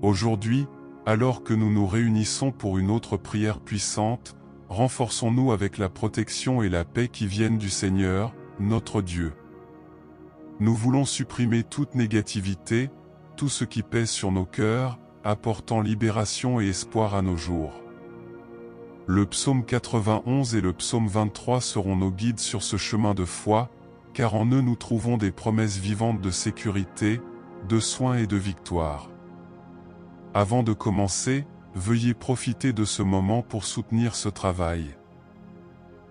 Aujourd'hui, alors que nous nous réunissons pour une autre prière puissante, renforçons-nous avec la protection et la paix qui viennent du Seigneur, notre Dieu. Nous voulons supprimer toute négativité, tout ce qui pèse sur nos cœurs, apportant libération et espoir à nos jours. Le psaume 91 et le psaume 23 seront nos guides sur ce chemin de foi, car en eux nous trouvons des promesses vivantes de sécurité, de soins et de victoire. Avant de commencer, veuillez profiter de ce moment pour soutenir ce travail.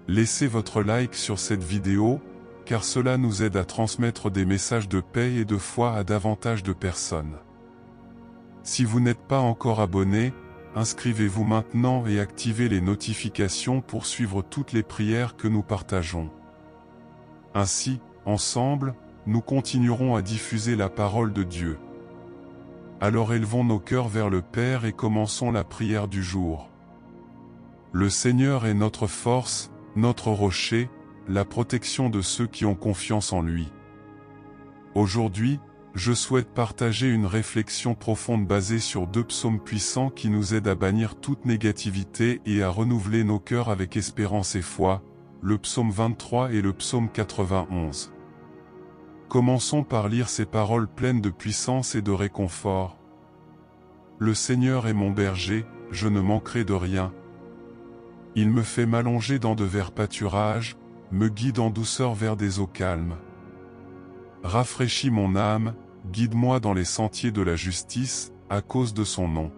Laissez votre like sur cette vidéo, car cela nous aide à transmettre des messages de paix et de foi à davantage de personnes. Si vous n'êtes pas encore abonné, inscrivez-vous maintenant et activez les notifications pour suivre toutes les prières que nous partageons. Ainsi, ensemble, nous continuerons à diffuser la parole de Dieu. Alors élevons nos cœurs vers le Père et commençons la prière du jour. Le Seigneur est notre force, notre rocher, la protection de ceux qui ont confiance en lui. Aujourd'hui, je souhaite partager une réflexion profonde basée sur 2 psaumes puissants qui nous aident à bannir toute négativité et à renouveler nos cœurs avec espérance et foi, le psaume 23 et le psaume 91. Commençons par lire ces paroles pleines de puissance et de réconfort. Le Seigneur est mon berger, je ne manquerai de rien. Il me fait m'allonger dans de verts pâturages, me guide en douceur vers des eaux calmes. Rafraîchis mon âme, guide-moi dans les sentiers de la justice, à cause de son nom.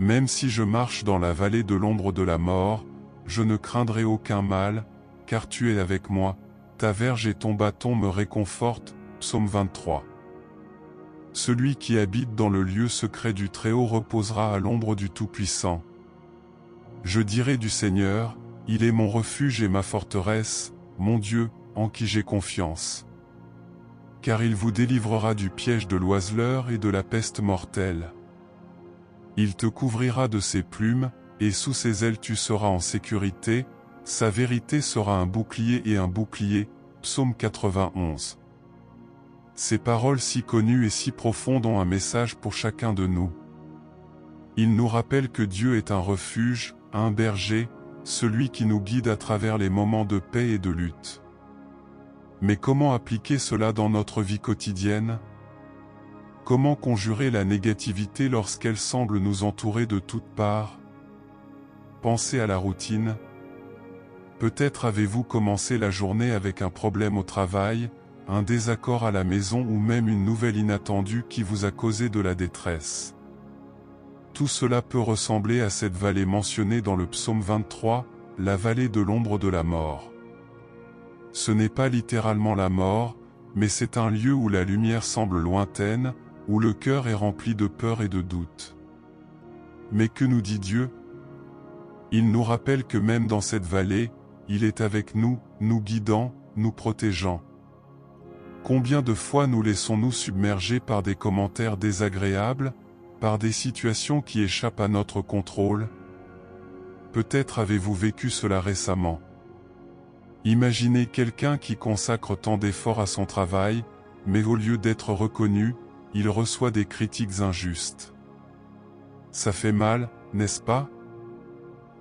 Même si je marche dans la vallée de l'ombre de la mort, je ne craindrai aucun mal, car tu es avec moi, ta verge et ton bâton me réconfortent. Psaume 23. Celui qui habite dans le lieu secret du Très-Haut reposera à l'ombre du Tout-Puissant. Je dirai du Seigneur, il est mon refuge et ma forteresse, mon Dieu, en qui j'ai confiance. Car il vous délivrera du piège de l'oiseleur et de la peste mortelle. Il te couvrira de ses plumes, et sous ses ailes tu seras en sécurité, sa vérité sera un bouclier et un bouclier. Psaume 91. Ces paroles si connues et si profondes ont un message pour chacun de nous. Ils nous rappellent que Dieu est un refuge, un berger, celui qui nous guide à travers les moments de paix et de lutte. Mais comment appliquer cela dans notre vie quotidienne? Comment conjurer la négativité lorsqu'elle semble nous entourer de toutes parts? Pensez à la routine. Peut-être avez-vous commencé la journée avec un problème au travail, un désaccord à la maison ou même une nouvelle inattendue qui vous a causé de la détresse. Tout cela peut ressembler à cette vallée mentionnée dans le psaume 23, la vallée de l'ombre de la mort. Ce n'est pas littéralement la mort, mais c'est un lieu où la lumière semble lointaine, où le cœur est rempli de peur et de doute. Mais que nous dit Dieu? Il nous rappelle que même dans cette vallée, il est avec nous, nous guidant, nous protégeant. Combien de fois nous laissons-nous submerger par des commentaires désagréables, par des situations qui échappent à notre contrôle? Peut-être avez-vous vécu cela récemment. Imaginez quelqu'un qui consacre tant d'efforts à son travail, mais au lieu d'être reconnu, il reçoit des critiques injustes. Ça fait mal, n'est-ce pas?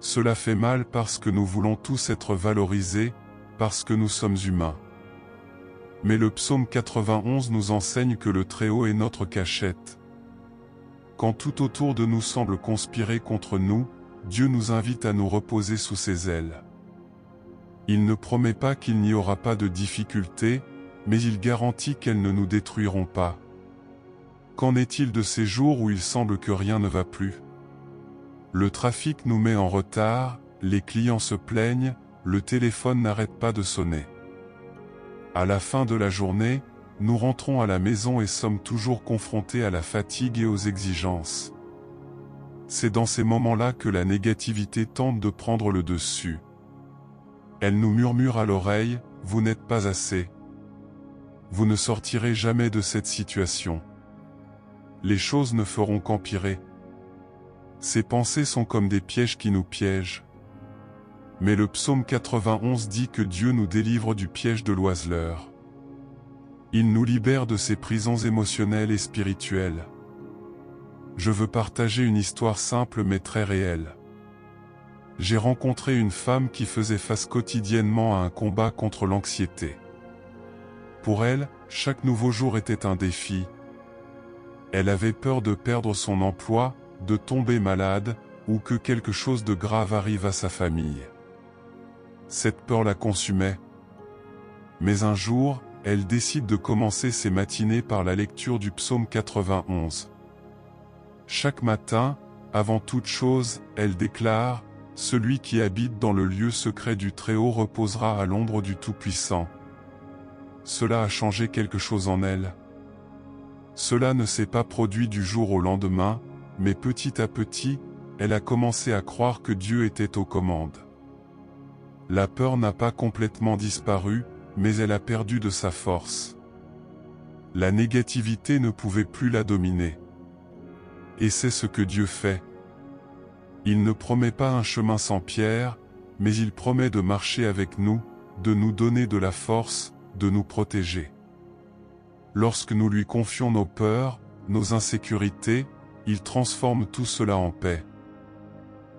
Cela fait mal parce que nous voulons tous être valorisés, parce que nous sommes humains. Mais le psaume 91 nous enseigne que le Très-Haut est notre cachette. Quand tout autour de nous semble conspirer contre nous, Dieu nous invite à nous reposer sous ses ailes. Il ne promet pas qu'il n'y aura pas de difficultés, mais il garantit qu'elles ne nous détruiront pas. Qu'en est-il de ces jours où il semble que rien ne va plus? Le trafic nous met en retard, les clients se plaignent, le téléphone n'arrête pas de sonner. À la fin de la journée, nous rentrons à la maison et sommes toujours confrontés à la fatigue et aux exigences. C'est dans ces moments-là que la négativité tente de prendre le dessus. Elle nous murmure à l'oreille, « Vous n'êtes pas assez. Vous ne sortirez jamais de cette situation. Les choses ne feront qu'empirer. » Ces pensées sont comme des pièges qui nous piègent. Mais le psaume 91 dit que Dieu nous délivre du piège de l'oiseleur. Il nous libère de ses prisons émotionnelles et spirituelles. Je veux partager une histoire simple mais très réelle. J'ai rencontré une femme qui faisait face quotidiennement à un combat contre l'anxiété. Pour elle, chaque nouveau jour était un défi. Elle avait peur de perdre son emploi, de tomber malade, ou que quelque chose de grave arrive à sa famille. Cette peur la consumait. Mais un jour, elle décide de commencer ses matinées par la lecture du psaume 91. Chaque matin, avant toute chose, elle déclare « Celui qui habite dans le lieu secret du Très-Haut reposera à l'ombre du Tout-Puissant ». Cela a changé quelque chose en elle. Cela ne s'est pas produit du jour au lendemain, mais petit à petit, elle a commencé à croire que Dieu était aux commandes. La peur n'a pas complètement disparu, mais elle a perdu de sa force. La négativité ne pouvait plus la dominer. Et c'est ce que Dieu fait. Il ne promet pas un chemin sans pierre, mais il promet de marcher avec nous, de nous donner de la force, de nous protéger. Lorsque nous lui confions nos peurs, nos insécurités, il transforme tout cela en paix.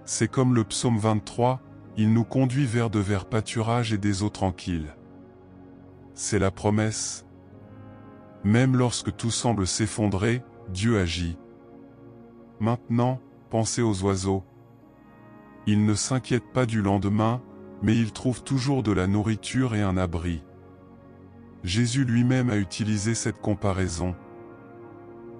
C'est comme le psaume 23, il nous conduit vers de verts pâturages et des eaux tranquilles. C'est la promesse. Même lorsque tout semble s'effondrer, Dieu agit. Maintenant, pensez aux oiseaux. Ils ne s'inquiètent pas du lendemain, mais ils trouvent toujours de la nourriture et un abri. Jésus lui-même a utilisé cette comparaison.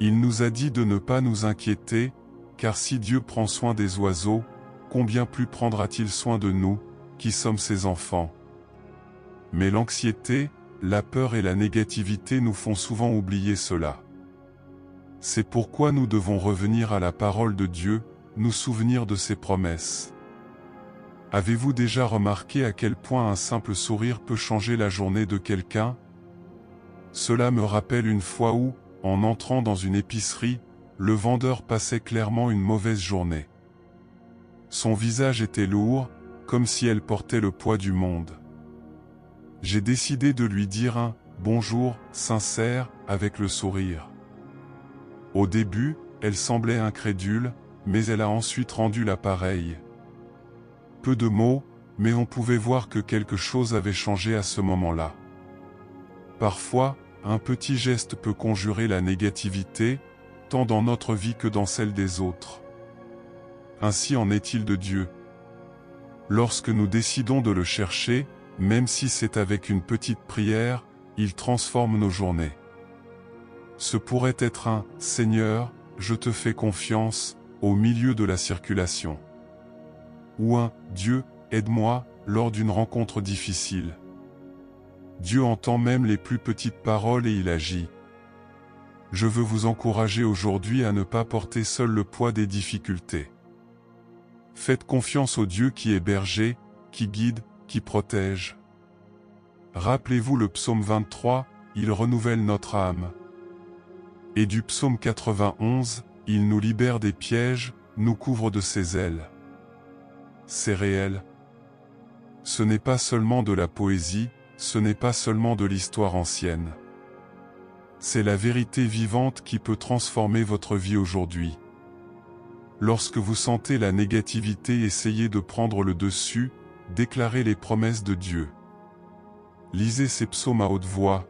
Il nous a dit de ne pas nous inquiéter, car si Dieu prend soin des oiseaux, combien plus prendra-t-il soin de nous, qui sommes ses enfants? Mais l'anxiété, la peur et la négativité nous font souvent oublier cela. C'est pourquoi nous devons revenir à la parole de Dieu, nous souvenir de ses promesses. Avez-vous déjà remarqué à quel point un simple sourire peut changer la journée de quelqu'un? Cela me rappelle une fois où, en entrant dans une épicerie, le vendeur passait clairement une mauvaise journée. Son visage était lourd, comme si elle portait le poids du monde. J'ai décidé de lui dire un « bonjour » sincère, avec le sourire. Au début, elle semblait incrédule, mais elle a ensuite rendu l'appareil. Peu de mots, mais on pouvait voir que quelque chose avait changé à ce moment-là. Parfois, un petit geste peut conjurer la négativité, tant dans notre vie que dans celle des autres. Ainsi en est-il de Dieu. Lorsque nous décidons de le chercher, même si c'est avec une petite prière, il transforme nos journées. Ce pourrait être un « Seigneur, je te fais confiance » au milieu de la circulation. Ou un « Dieu, aide-moi » lors d'une rencontre difficile. Dieu entend même les plus petites paroles et il agit. Je veux vous encourager aujourd'hui à ne pas porter seul le poids des difficultés. Faites confiance au Dieu qui est berger, qui guide, qui protège. Rappelez-vous le psaume 23, il renouvelle notre âme. Et du psaume 91, il nous libère des pièges, nous couvre de ses ailes. C'est réel. Ce n'est pas seulement de la poésie, ce n'est pas seulement de l'histoire ancienne. C'est la vérité vivante qui peut transformer votre vie aujourd'hui. Lorsque vous sentez la négativité essayer de prendre le dessus, déclarez les promesses de Dieu. Lisez ces psaumes à haute voix.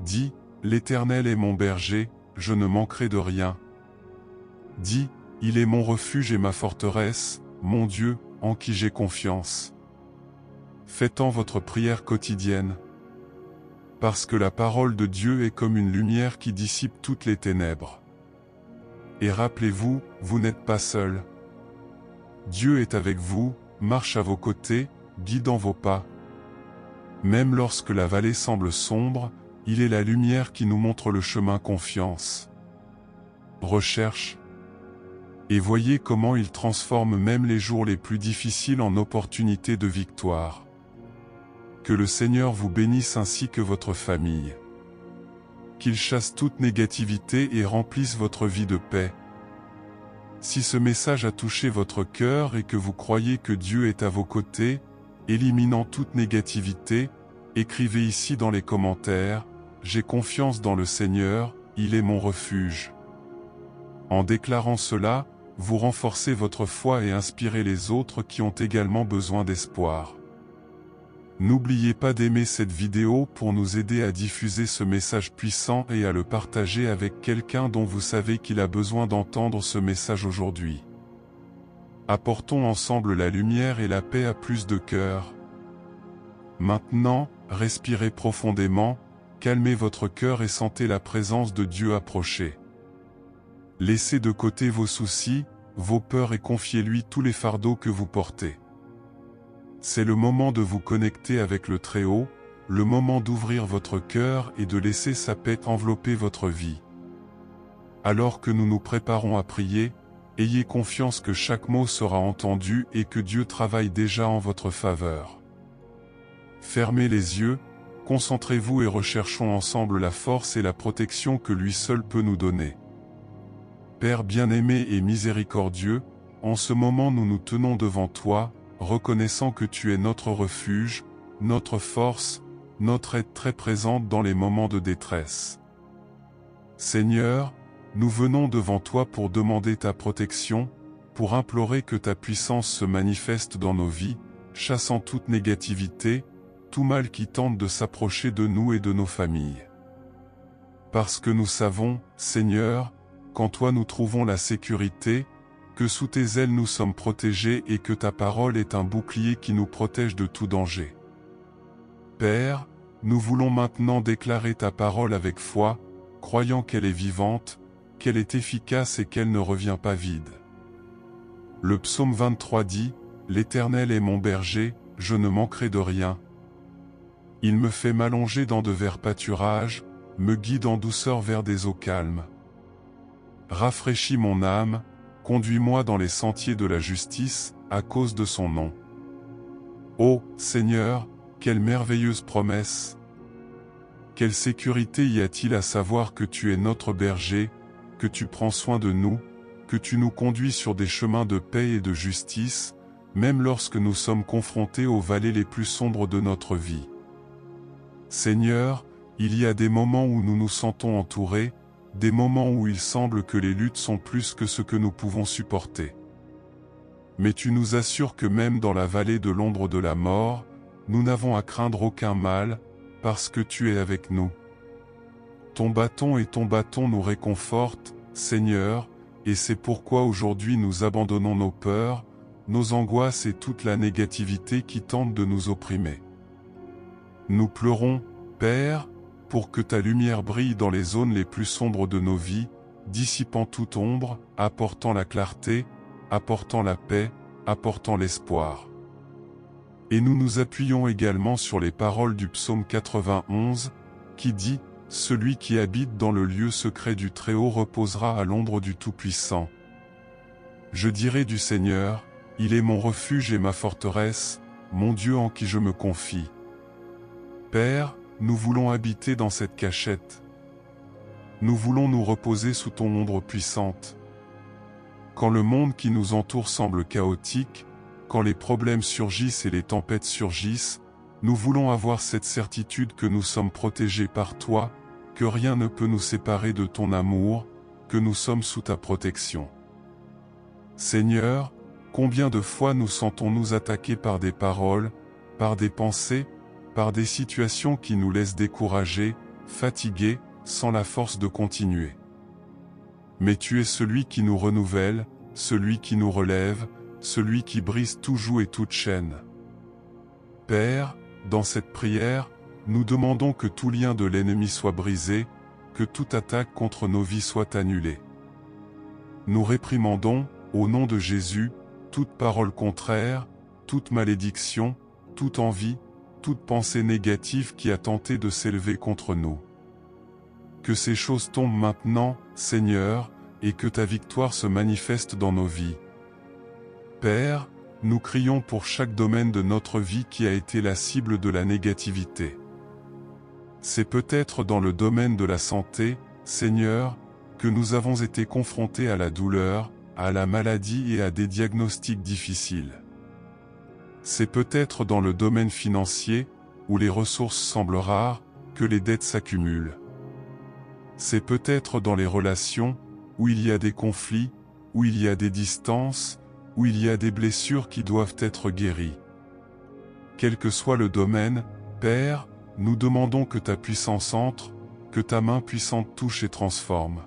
Dis, l'Éternel est mon berger, je ne manquerai de rien. Dis, il est mon refuge et ma forteresse, mon Dieu, en qui j'ai confiance. Faites-en votre prière quotidienne. Parce que la parole de Dieu est comme une lumière qui dissipe toutes les ténèbres. Et rappelez-vous, vous n'êtes pas seul. Dieu est avec vous, marche à vos côtés, guidant vos pas. Même lorsque la vallée semble sombre, il est la lumière qui nous montre le chemin. Confiance. Recherche. Et voyez comment il transforme même les jours les plus difficiles en opportunités de victoire. Que le Seigneur vous bénisse ainsi que votre famille. Qu'il chasse toute négativité et remplisse votre vie de paix. Si ce message a touché votre cœur et que vous croyez que Dieu est à vos côtés, éliminant toute négativité, écrivez ici dans les commentaires, « J'ai confiance dans le Seigneur, il est mon refuge ». En déclarant cela, vous renforcez votre foi et inspirez les autres qui ont également besoin d'espoir. N'oubliez pas d'aimer cette vidéo pour nous aider à diffuser ce message puissant et à le partager avec quelqu'un dont vous savez qu'il a besoin d'entendre ce message aujourd'hui. Apportons ensemble la lumière et la paix à plus de cœurs. Maintenant, respirez profondément, calmez votre cœur et sentez la présence de Dieu approcher. Laissez de côté vos soucis, vos peurs et confiez-lui tous les fardeaux que vous portez. C'est le moment de vous connecter avec le Très-Haut, le moment d'ouvrir votre cœur et de laisser sa paix envelopper votre vie. Alors que nous nous préparons à prier, ayez confiance que chaque mot sera entendu et que Dieu travaille déjà en votre faveur. Fermez les yeux, concentrez-vous et recherchons ensemble la force et la protection que lui seul peut nous donner. Père bien-aimé et miséricordieux, en ce moment nous nous tenons devant toi, reconnaissant que tu es notre refuge, notre force, notre aide très présente dans les moments de détresse. Seigneur, nous venons devant toi pour demander ta protection, pour implorer que ta puissance se manifeste dans nos vies, chassant toute négativité, tout mal qui tente de s'approcher de nous et de nos familles. Parce que nous savons, Seigneur, qu'en toi nous trouvons la sécurité, que sous tes ailes nous sommes protégés et que ta parole est un bouclier qui nous protège de tout danger. Père, nous voulons maintenant déclarer ta parole avec foi, croyant qu'elle est vivante, qu'elle est efficace et qu'elle ne revient pas vide. Le psaume 23 dit, « L'Éternel est mon berger, je ne manquerai de rien. Il me fait m'allonger dans de verts pâturages, me guide en douceur vers des eaux calmes. Rafraîchis mon âme, conduis-moi dans les sentiers de la justice, à cause de son nom. Ô Seigneur, quelle merveilleuse promesse! Quelle sécurité y a-t-il à savoir que tu es notre berger, que tu prends soin de nous, que tu nous conduis sur des chemins de paix et de justice, même lorsque nous sommes confrontés aux vallées les plus sombres de notre vie. Seigneur, il y a des moments où nous nous sentons entourés, des moments où il semble que les luttes sont plus que ce que nous pouvons supporter. Mais tu nous assures que même dans la vallée de l'ombre de la mort, nous n'avons à craindre aucun mal, parce que tu es avec nous. Ton bâton nous réconfortent, Seigneur, et c'est pourquoi aujourd'hui nous abandonnons nos peurs, nos angoisses et toute la négativité qui tente de nous opprimer. Nous pleurons, Père, pour que ta lumière brille dans les zones les plus sombres de nos vies, dissipant toute ombre, apportant la clarté, apportant la paix, apportant l'espoir. Et nous nous appuyons également sur les paroles du psaume 91, qui dit « Celui qui habite dans le lieu secret du Très-Haut reposera à l'ombre du Tout-Puissant. Je dirai du Seigneur, il est mon refuge et ma forteresse, mon Dieu en qui je me confie. » Père, nous voulons habiter dans cette cachette. Nous voulons nous reposer sous ton ombre puissante. Quand le monde qui nous entoure semble chaotique, quand les problèmes surgissent et les tempêtes surgissent, nous voulons avoir cette certitude que nous sommes protégés par toi, que rien ne peut nous séparer de ton amour, que nous sommes sous ta protection. Seigneur, combien de fois nous sentons-nous attaqués par des paroles, par des pensées, par des situations qui nous laissent découragés, fatigués, sans la force de continuer. Mais tu es celui qui nous renouvelle, celui qui nous relève, celui qui brise tout joug et toute chaîne. Père, dans cette prière, nous demandons que tout lien de l'ennemi soit brisé, que toute attaque contre nos vies soit annulée. Nous réprimandons, au nom de Jésus, toute parole contraire, toute malédiction, toute envie, toute pensée négative qui a tenté de s'élever contre nous. Que ces choses tombent maintenant, Seigneur, et que ta victoire se manifeste dans nos vies. Père, nous crions pour chaque domaine de notre vie qui a été la cible de la négativité. C'est peut-être dans le domaine de la santé, Seigneur, que nous avons été confrontés à la douleur, à la maladie et à des diagnostics difficiles. C'est peut-être dans le domaine financier, où les ressources semblent rares, que les dettes s'accumulent. C'est peut-être dans les relations, où il y a des conflits, où il y a des distances, où il y a des blessures qui doivent être guéries. Quel que soit le domaine, Père, nous demandons que ta puissance entre, que ta main puissante touche et transforme.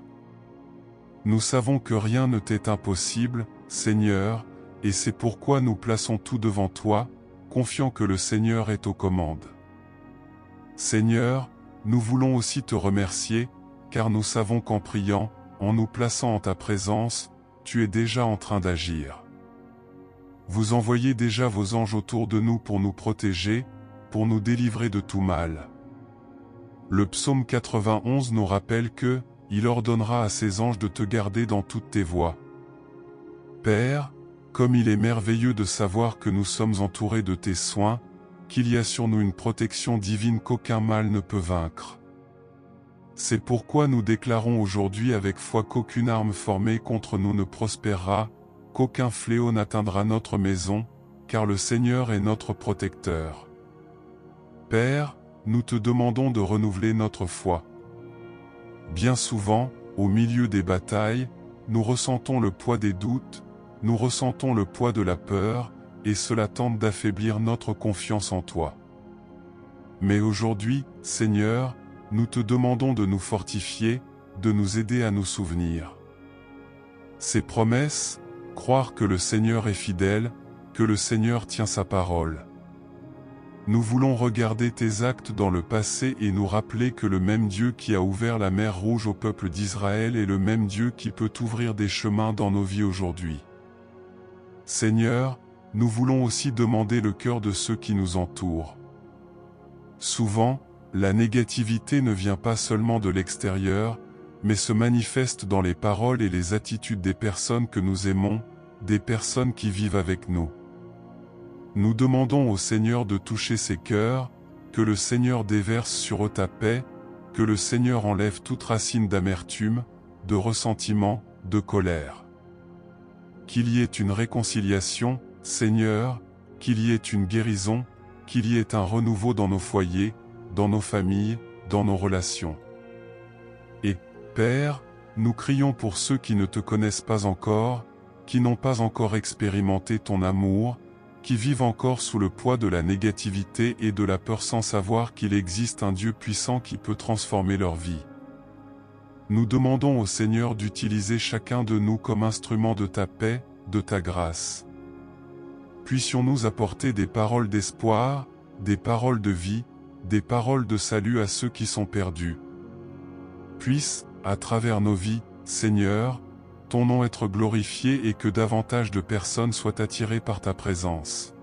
Nous savons que rien ne t'est impossible, Seigneur, et c'est pourquoi nous plaçons tout devant toi, confiant que le Seigneur est aux commandes. Seigneur, nous voulons aussi te remercier, car nous savons qu'en priant, en nous plaçant en ta présence, tu es déjà en train d'agir. Vous envoyez déjà vos anges autour de nous pour nous protéger, pour nous délivrer de tout mal. Le psaume 91 nous rappelle que, il ordonnera à ses anges de te garder dans toutes tes voies. Père, comme il est merveilleux de savoir que nous sommes entourés de tes soins, qu'il y a sur nous une protection divine qu'aucun mal ne peut vaincre. C'est pourquoi nous déclarons aujourd'hui avec foi qu'aucune arme formée contre nous ne prospérera, qu'aucun fléau n'atteindra notre maison, car le Seigneur est notre protecteur. Père, nous te demandons de renouveler notre foi. Bien souvent, au milieu des batailles, nous ressentons le poids des doutes, nous ressentons le poids de la peur, et cela tente d'affaiblir notre confiance en toi. Mais aujourd'hui, Seigneur, nous te demandons de nous fortifier, de nous aider à nous souvenir. Ces promesses, croire que le Seigneur est fidèle, que le Seigneur tient sa parole. Nous voulons regarder tes actes dans le passé et nous rappeler que le même Dieu qui a ouvert la mer Rouge au peuple d'Israël est le même Dieu qui peut ouvrir des chemins dans nos vies aujourd'hui. Seigneur, nous voulons aussi demander le cœur de ceux qui nous entourent. Souvent, la négativité ne vient pas seulement de l'extérieur, mais se manifeste dans les paroles et les attitudes des personnes que nous aimons, des personnes qui vivent avec nous. Nous demandons au Seigneur de toucher ces cœurs, que le Seigneur déverse sur eux ta paix, que le Seigneur enlève toute racine d'amertume, de ressentiment, de colère. Qu'il y ait une réconciliation, Seigneur, qu'il y ait une guérison, qu'il y ait un renouveau dans nos foyers, dans nos familles, dans nos relations. Et, Père, nous crions pour ceux qui ne te connaissent pas encore, qui n'ont pas encore expérimenté ton amour, qui vivent encore sous le poids de la négativité et de la peur sans savoir qu'il existe un Dieu puissant qui peut transformer leur vie. Nous demandons au Seigneur d'utiliser chacun de nous comme instrument de ta paix, de ta grâce. Puissions-nous apporter des paroles d'espoir, des paroles de vie, des paroles de salut à ceux qui sont perdus. Puisse, à travers nos vies, Seigneur, ton nom être glorifié et que davantage de personnes soient attirées par ta présence.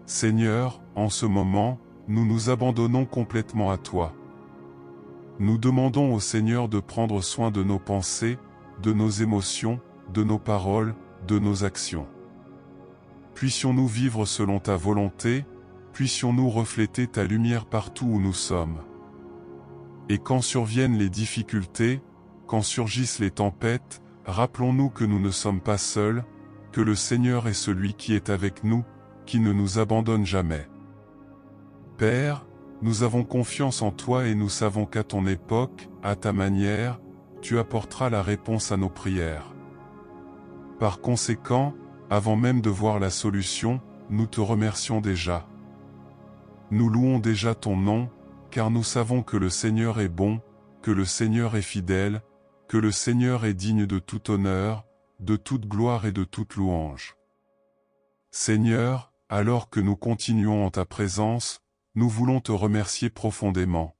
Seigneur, en ce moment, nous nous abandonnons complètement à toi. Nous demandons au Seigneur de prendre soin de nos pensées, de nos émotions, de nos paroles, de nos actions. Puissions-nous vivre selon ta volonté, puissions-nous refléter ta lumière partout où nous sommes. Et quand surviennent les difficultés, quand surgissent les tempêtes, rappelons-nous que nous ne sommes pas seuls, que le Seigneur est celui qui est avec nous, qui ne nous abandonne jamais. Père, nous avons confiance en toi et nous savons qu'à ton époque, à ta manière, tu apporteras la réponse à nos prières. Par conséquent, avant même de voir la solution, nous te remercions déjà. Nous louons déjà ton nom, car nous savons que le Seigneur est bon, que le Seigneur est fidèle, que le Seigneur est digne de tout honneur, de toute gloire et de toute louange. Seigneur, alors que nous continuons en ta présence, nous voulons te remercier profondément.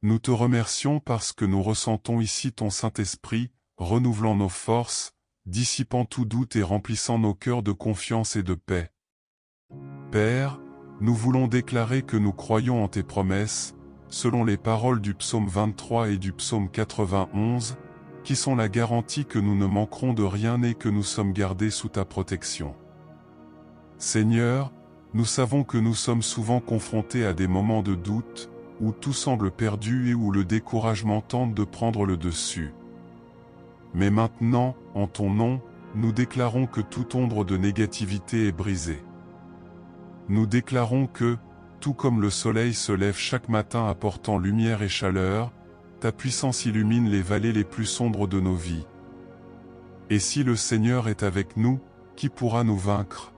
Nous te remercions parce que nous ressentons ici ton Saint-Esprit, renouvelant nos forces, dissipant tout doute et remplissant nos cœurs de confiance et de paix. Père, nous voulons déclarer que nous croyons en tes promesses, selon les paroles du psaume 23 et du psaume 91, qui sont la garantie que nous ne manquerons de rien et que nous sommes gardés sous ta protection. Seigneur, nous savons que nous sommes souvent confrontés à des moments de doute, où tout semble perdu et où le découragement tente de prendre le dessus. Mais maintenant, en ton nom, nous déclarons que toute ombre de négativité est brisée. Nous déclarons que, tout comme le soleil se lève chaque matin apportant lumière et chaleur, ta puissance illumine les vallées les plus sombres de nos vies. Et si le Seigneur est avec nous, qui pourra nous vaincre?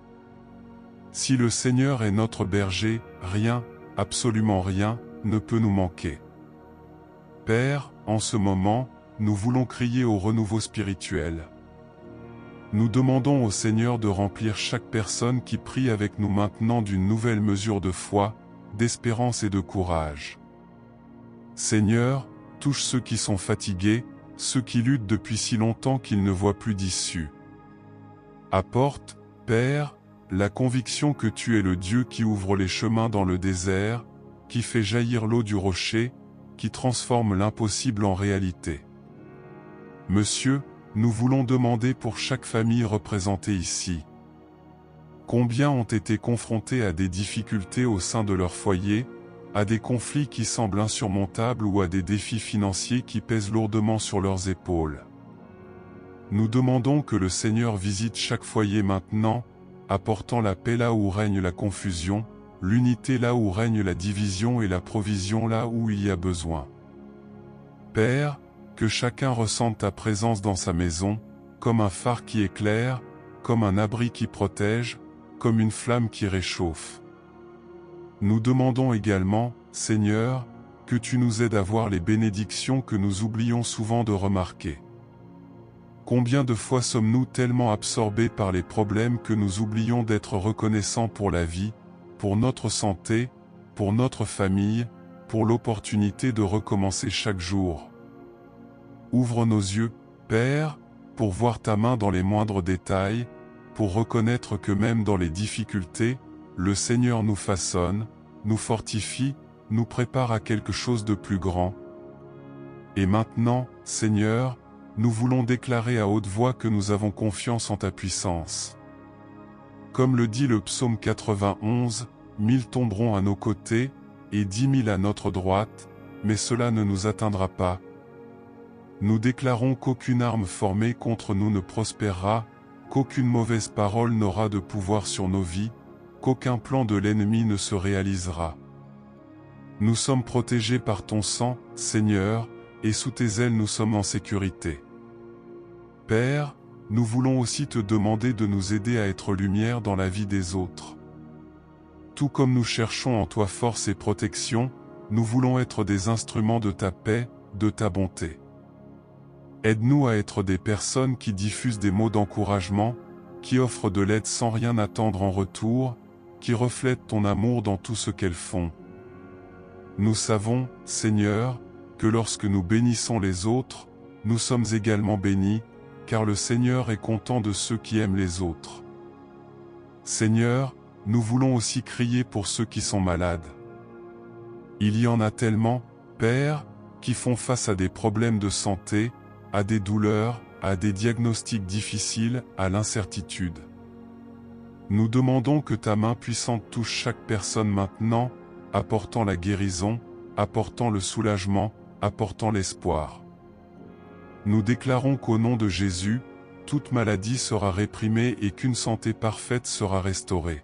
Si le Seigneur est notre berger, rien, absolument rien, ne peut nous manquer. Père, en ce moment, nous voulons crier au renouveau spirituel. Nous demandons au Seigneur de remplir chaque personne qui prie avec nous maintenant d'une nouvelle mesure de foi, d'espérance et de courage. Seigneur, touche ceux qui sont fatigués, ceux qui luttent depuis si longtemps qu'ils ne voient plus d'issue. Apporte, Père, la conviction que tu es le Dieu qui ouvre les chemins dans le désert, qui fait jaillir l'eau du rocher, qui transforme l'impossible en réalité. Monsieur, nous voulons demander pour chaque famille représentée ici. Combien ont été confrontés à des difficultés au sein de leur foyer, à des conflits qui semblent insurmontables ou à des défis financiers qui pèsent lourdement sur leurs épaules. Nous demandons que le Seigneur visite chaque foyer maintenant, apportant la paix là où règne la confusion, l'unité là où règne la division et la provision là où il y a besoin. Père, que chacun ressente ta présence dans sa maison, comme un phare qui éclaire, comme un abri qui protège, comme une flamme qui réchauffe. Nous demandons également, Seigneur, que tu nous aides à voir les bénédictions que nous oublions souvent de remarquer. Combien de fois sommes-nous tellement absorbés par les problèmes que nous oublions d'être reconnaissants pour la vie, pour notre santé, pour notre famille, pour l'opportunité de recommencer chaque jour. Ouvre nos yeux, Père, pour voir ta main dans les moindres détails, pour reconnaître que même dans les difficultés, le Seigneur nous façonne, nous fortifie, nous prépare à quelque chose de plus grand. Et maintenant, Seigneur, nous voulons déclarer à haute voix que nous avons confiance en ta puissance. Comme le dit le psaume 91, 1000 tomberont à nos côtés, et 10 000 à notre droite, mais cela ne nous atteindra pas. Nous déclarons qu'aucune arme formée contre nous ne prospérera, qu'aucune mauvaise parole n'aura de pouvoir sur nos vies, qu'aucun plan de l'ennemi ne se réalisera. Nous sommes protégés par ton sang, Seigneur, et sous tes ailes nous sommes en sécurité. Père, nous voulons aussi te demander de nous aider à être lumière dans la vie des autres. Tout comme nous cherchons en toi force et protection, nous voulons être des instruments de ta paix, de ta bonté. Aide-nous à être des personnes qui diffusent des mots d'encouragement, qui offrent de l'aide sans rien attendre en retour, qui reflètent ton amour dans tout ce qu'elles font. Nous savons, Seigneur, que lorsque nous bénissons les autres, nous sommes également bénis, car le Seigneur est content de ceux qui aiment les autres. Seigneur, nous voulons aussi crier pour ceux qui sont malades. Il y en a tellement, Père, qui font face à des problèmes de santé, à des douleurs, à des diagnostics difficiles, à l'incertitude. Nous demandons que ta main puissante touche chaque personne maintenant, apportant la guérison, apportant le soulagement, apportant l'espoir. Nous déclarons qu'au nom de Jésus, toute maladie sera réprimée et qu'une santé parfaite sera restaurée.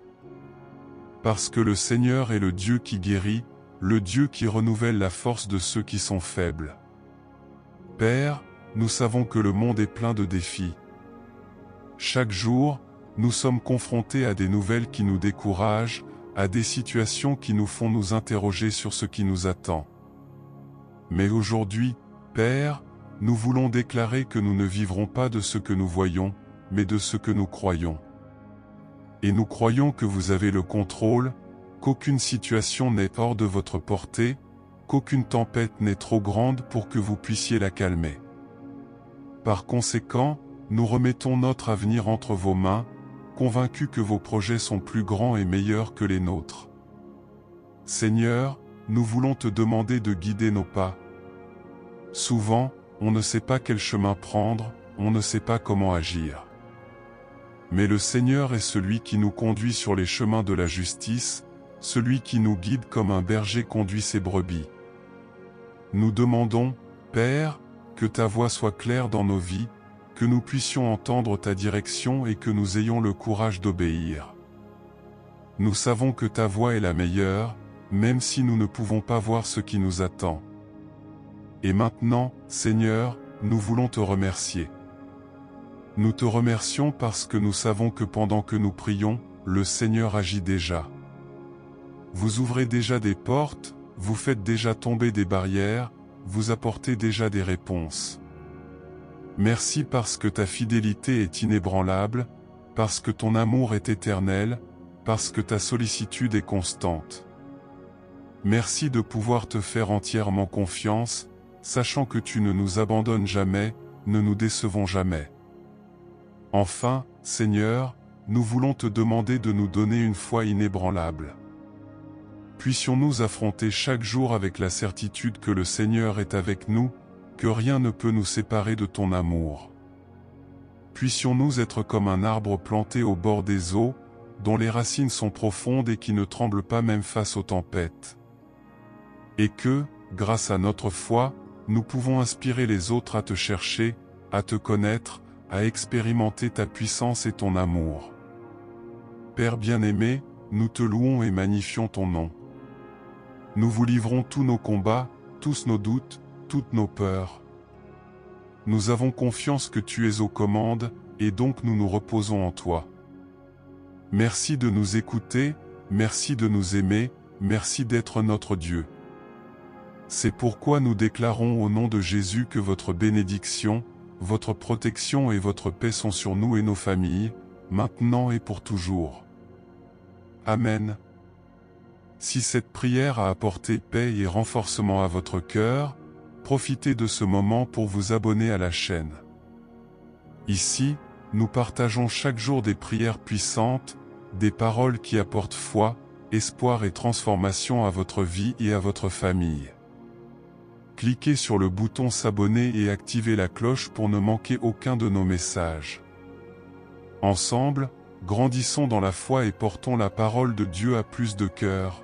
Parce que le Seigneur est le Dieu qui guérit, le Dieu qui renouvelle la force de ceux qui sont faibles. Père, nous savons que le monde est plein de défis. Chaque jour, nous sommes confrontés à des nouvelles qui nous découragent, à des situations qui nous font nous interroger sur ce qui nous attend. Mais aujourd'hui, Père, nous voulons déclarer que nous ne vivrons pas de ce que nous voyons, mais de ce que nous croyons. Et nous croyons que vous avez le contrôle, qu'aucune situation n'est hors de votre portée, qu'aucune tempête n'est trop grande pour que vous puissiez la calmer. Par conséquent, nous remettons notre avenir entre vos mains, convaincus que vos projets sont plus grands et meilleurs que les nôtres. Seigneur, nous voulons te demander de guider nos pas. Souvent, on ne sait pas quel chemin prendre, on ne sait pas comment agir. Mais le Seigneur est celui qui nous conduit sur les chemins de la justice, celui qui nous guide comme un berger conduit ses brebis. Nous demandons, Père, que ta voix soit claire dans nos vies, que nous puissions entendre ta direction et que nous ayons le courage d'obéir. Nous savons que ta voix est la meilleure, même si nous ne pouvons pas voir ce qui nous attend. Et maintenant, Seigneur, nous voulons te remercier. Nous te remercions parce que nous savons que pendant que nous prions, le Seigneur agit déjà. Vous ouvrez déjà des portes, vous faites déjà tomber des barrières, vous apportez déjà des réponses. Merci parce que ta fidélité est inébranlable, parce que ton amour est éternel, parce que ta sollicitude est constante. Merci de pouvoir te faire entièrement confiance, sachant que tu ne nous abandonnes jamais, ne nous décevons jamais. Enfin, Seigneur, nous voulons te demander de nous donner une foi inébranlable. Puissions-nous affronter chaque jour avec la certitude que le Seigneur est avec nous, que rien ne peut nous séparer de ton amour. Puissions-nous être comme un arbre planté au bord des eaux, dont les racines sont profondes et qui ne tremblent pas même face aux tempêtes. Et que, grâce à notre foi, nous pouvons inspirer les autres à te chercher, à te connaître, à expérimenter ta puissance et ton amour. Père bien-aimé, nous te louons et magnifions ton nom. Nous vous livrons tous nos combats, tous nos doutes, toutes nos peurs. Nous avons confiance que tu es aux commandes, et donc nous nous reposons en toi. Merci de nous écouter, merci de nous aimer, merci d'être notre Dieu. C'est pourquoi nous déclarons au nom de Jésus que votre bénédiction, votre protection et votre paix sont sur nous et nos familles, maintenant et pour toujours. Amen. Si cette prière a apporté paix et renforcement à votre cœur, profitez de ce moment pour vous abonner à la chaîne. Ici, nous partageons chaque jour des prières puissantes, des paroles qui apportent foi, espoir et transformation à votre vie et à votre famille. Cliquez sur le bouton s'abonner et activez la cloche pour ne manquer aucun de nos messages. Ensemble, grandissons dans la foi et portons la parole de Dieu à plus de cœurs.